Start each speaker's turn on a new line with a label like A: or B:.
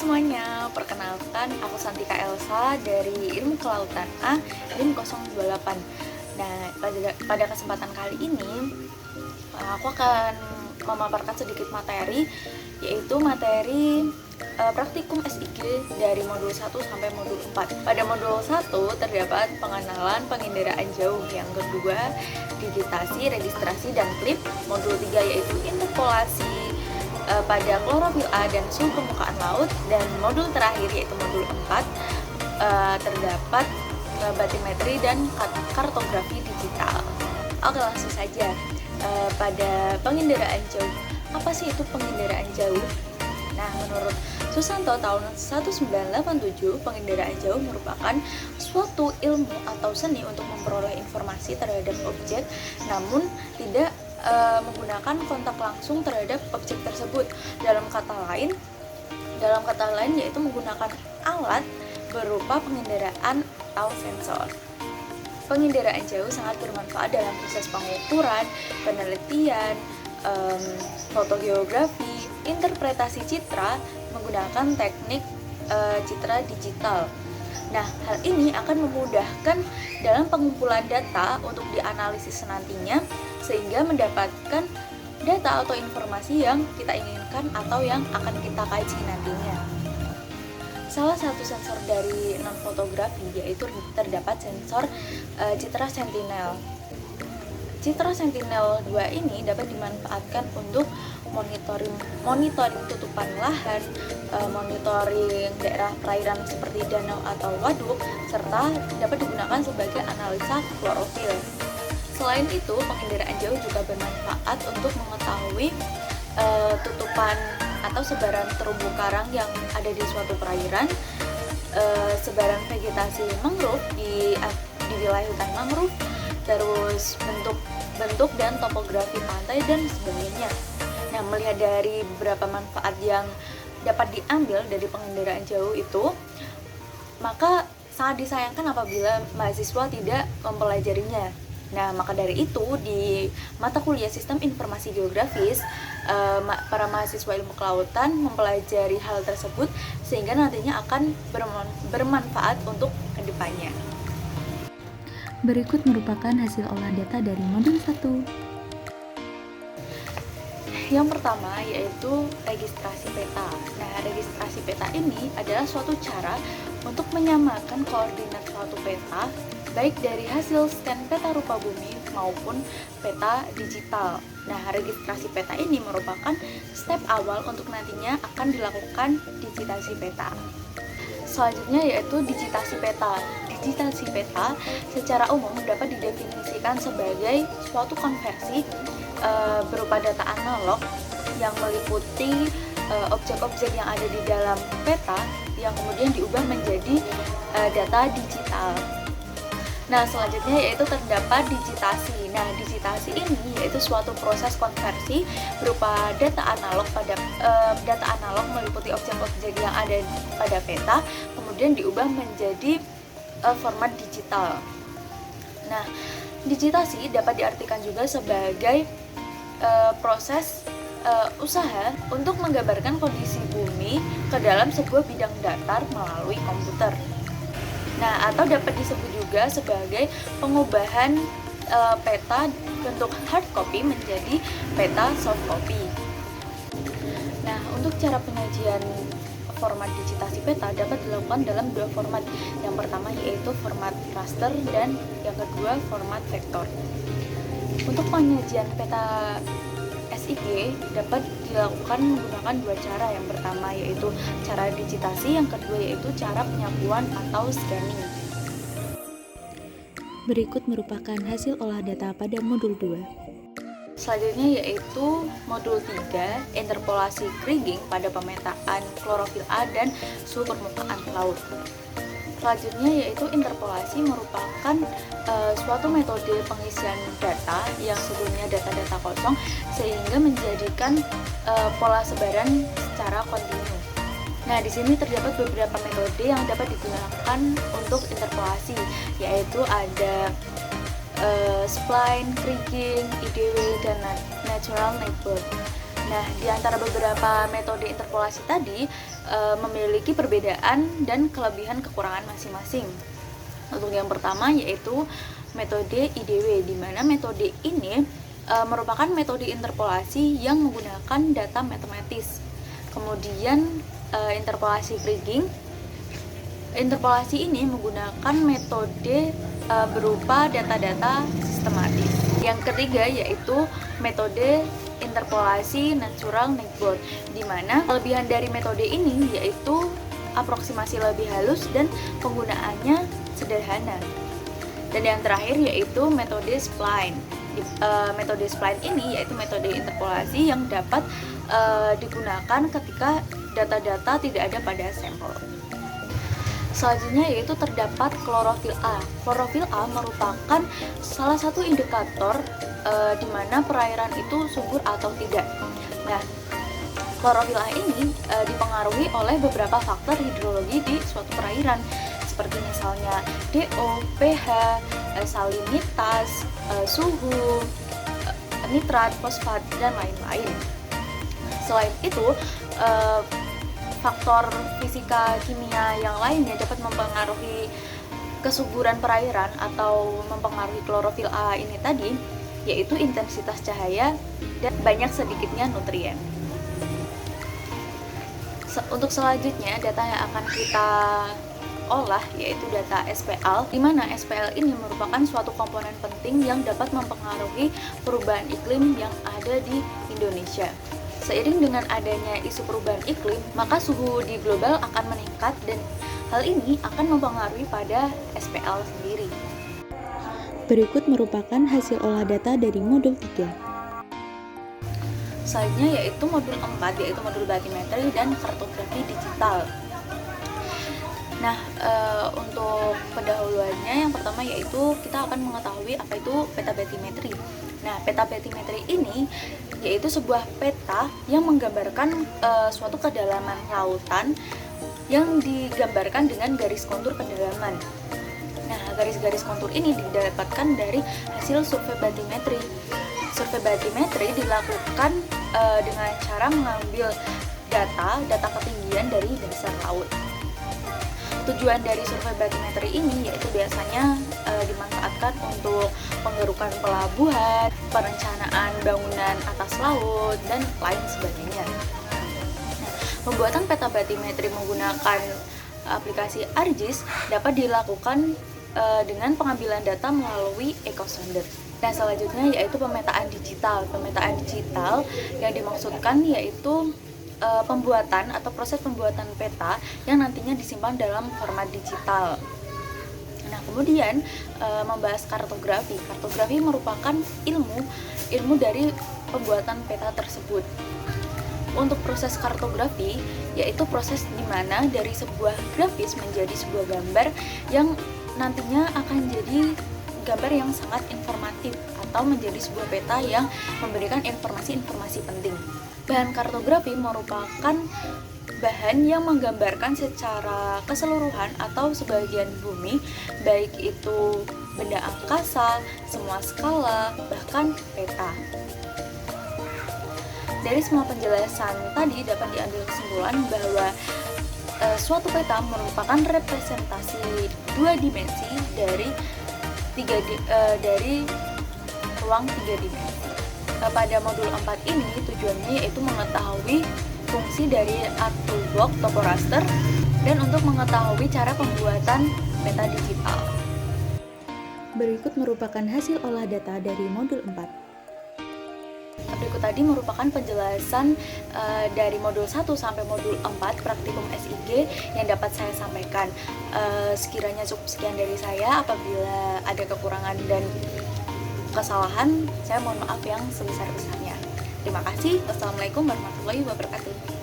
A: semuanya, perkenalkan aku Santika Elsa dari Ilmu Kelautan A, NIM 028. Nah, pada kesempatan kali ini aku akan memaparkan sedikit materi, yaitu materi praktikum SIG dari modul 1 sampai modul 4. Pada modul 1 terdapat pengenalan pengendaraan jauh, yang kedua digitasi, registrasi, dan klip. Modul 3 yaitu interpolasi pada klorofil A dan suhu permukaan laut, dan modul terakhir yaitu modul 4 terdapat batimetri dan kartografi digital. Oke, langsung saja. Pada pengendaraan jauh, apa sih itu pengendaraan jauh? Nah, menurut Susanto tahun 1987, pengendaraan jauh merupakan suatu ilmu atau seni untuk memperoleh informasi terhadap objek, namun tidak menggunakan kontak langsung terhadap objek tersebut. Dalam kata lain yaitu menggunakan alat berupa pengendaraan atau sensor. Pengendaraan jauh sangat bermanfaat dalam proses pengukuran, penelitian, fotogeografi, interpretasi citra menggunakan teknik citra digital. Nah, hal ini akan memudahkan dalam pengumpulan data untuk dianalisis nantinya, sehingga mendapatkan data atau informasi yang kita inginkan atau yang akan kita kaji nantinya. Salah satu sensor dari non-fotografi yaitu terdapat sensor citra sentinel. Citra sentinel 2 ini dapat dimanfaatkan untuk monitoring tutupan lahan, monitoring daerah perairan seperti danau atau waduk, serta dapat digunakan sebagai analisa klorofil. Selain itu, pengendaraan jauh juga bermanfaat untuk mengetahui tutupan atau sebaran terumbu karang yang ada di suatu perairan, sebaran vegetasi mangrove di wilayah hutan mangrove, terus bentuk dan topografi pantai dan sebagainya. Nah, melihat dari beberapa manfaat yang dapat diambil dari pengendaraan jauh itu, maka sangat disayangkan apabila mahasiswa tidak mempelajarinya. Nah, maka dari itu di mata kuliah Sistem Informasi Geografis, para mahasiswa ilmu kelautan mempelajari hal tersebut sehingga nantinya akan bermanfaat untuk kedepannya.
B: Berikut merupakan hasil olah data dari modul 1.
A: Yang pertama yaitu registrasi peta. Nah, registrasi peta ini adalah suatu cara untuk menyamakan koordinat suatu peta, baik dari hasil scan peta rupa bumi maupun peta digital. Nah, registrasi peta ini merupakan step awal untuk nantinya akan dilakukan digitasi peta. Selanjutnya yaitu digitasi peta. Digitasi peta secara umum dapat didefinisikan sebagai suatu konversi berupa data analog yang meliputi objek-objek yang ada di dalam peta yang kemudian diubah menjadi data digital. Nah, selanjutnya yaitu terdapat digitasi. Nah, digitasi ini yaitu suatu proses konversi berupa data analog meliputi objek-objek yang ada pada peta, kemudian diubah menjadi format digital. Nah, digitasi dapat diartikan juga sebagai proses usaha untuk menggambarkan kondisi bumi ke dalam sebuah bidang datar melalui komputer. Nah, atau dapat disebut juga sebagai pengubahan peta bentuk hard copy menjadi peta soft copy. Nah, untuk cara penyajian format digitasi peta dapat dilakukan dalam dua format. Yang pertama yaitu format raster dan yang kedua format vektor. Untuk penyajian peta SIG dapat dilakukan menggunakan dua cara. Yang pertama yaitu cara digitasi, yang kedua yaitu cara penyapuan atau scanning.
B: Berikut merupakan hasil olah data pada modul 2.
A: Selanjutnya yaitu modul 3, interpolasi kriging pada pemetaan klorofil A dan suhu permukaan laut. Selanjutnya yaitu interpolasi merupakan suatu metode pengisian data yang sebelumnya data-data kosong sehingga menjadikan pola sebaran secara kontinu. Nah, di sini terdapat beberapa metode yang dapat digunakan untuk interpolasi, yaitu ada spline, kriging, IDW, dan natural network. Nah, di antara beberapa metode interpolasi tadi memiliki perbedaan dan kelebihan kekurangan masing-masing. Untuk yang pertama yaitu metode IDW, di mana metode ini merupakan metode interpolasi yang menggunakan data matematis. Kemudian interpolasi Kriging. Interpolasi ini menggunakan metode berupa data-data sistematis. Yang ketiga yaitu metode interpolasi natural network, di mana kelebihan dari metode ini yaitu aproksimasi lebih halus dan penggunaannya sederhana. Dan yang terakhir yaitu metode spline. Metode spline ini yaitu metode interpolasi yang dapat digunakan ketika data-data tidak ada pada sampel. Selanjutnya yaitu terdapat klorofil A. Klorofil A merupakan salah satu indikator di mana perairan itu subur atau tidak. Nah, klorofil A ini dipengaruhi oleh beberapa faktor hidrologi di suatu perairan, seperti misalnya DO, pH, salinitas, suhu, nitrat, fosfat, dan lain-lain. Selain itu, faktor fisika kimia yang lainnya dapat mempengaruhi kesuburan perairan atau mempengaruhi klorofil A ini tadi, yaitu intensitas cahaya dan banyak sedikitnya nutrien. Untuk selanjutnya, data yang akan kita olah yaitu data SPL, di mana SPL ini merupakan suatu komponen penting yang dapat mempengaruhi perubahan iklim yang ada di Indonesia. Seiring dengan adanya isu perubahan iklim, maka suhu di global akan meningkat dan hal ini akan mempengaruhi pada SPL sendiri.
B: Berikut merupakan hasil olah data dari modul 3.
A: Selanjutnya yaitu modul 4, yaitu modul batimetri dan kartografi digital. Nah, untuk pendahuluannya yang pertama yaitu kita akan mengetahui apa itu peta batimetri. Nah, peta batimetri ini yaitu sebuah peta yang menggambarkan suatu kedalaman lautan yang digambarkan dengan garis kontur kedalaman. Nah, garis-garis kontur ini didapatkan dari hasil survei batimetri. Survei batimetri dilakukan dengan cara mengambil data ketinggian dari dasar laut. Tujuan dari survei batimetri ini yaitu biasanya dimanfaatkan untuk penggerukan pelabuhan, perencanaan bangunan atas laut, dan lain sebagainya. Nah, pembuatan peta batimetri menggunakan aplikasi ArcGIS dapat dilakukan dengan pengambilan data melalui EcoSounder. Nah, selanjutnya yaitu pemetaan digital. Pemetaan digital yang dimaksudkan yaitu pembuatan atau proses pembuatan peta yang nantinya disimpan dalam format digital. Nah, kemudian membahas kartografi. Kartografi merupakan ilmu dari pembuatan peta tersebut. Untuk proses kartografi yaitu proses di mana dari sebuah grafis menjadi sebuah gambar yang nantinya akan jadi gambar yang sangat informatif atau menjadi sebuah peta yang memberikan informasi-informasi penting. Bahan kartografi merupakan bahan yang menggambarkan secara keseluruhan atau sebagian bumi, baik itu benda angkasa, semua skala, bahkan peta. Dari semua penjelasan tadi dapat diambil kesimpulan bahwa suatu peta merupakan representasi dua dimensi dari ruang tiga dimensi. Pada modul 4 ini tujuannya yaitu mengetahui fungsi dari ArcToolbox topo raster dan untuk mengetahui cara pembuatan peta digital.
B: Berikut merupakan hasil olah data dari modul 4.
A: Berikut tadi merupakan penjelasan dari modul 1 sampai modul 4 praktikum SIG yang dapat saya sampaikan. Sekiranya cukup sekian dari saya. Apabila ada kekurangan dan kesalahan, saya mohon maaf yang sebesar-besarnya. Terima kasih. Wassalamualaikum warahmatullahi wabarakatuh.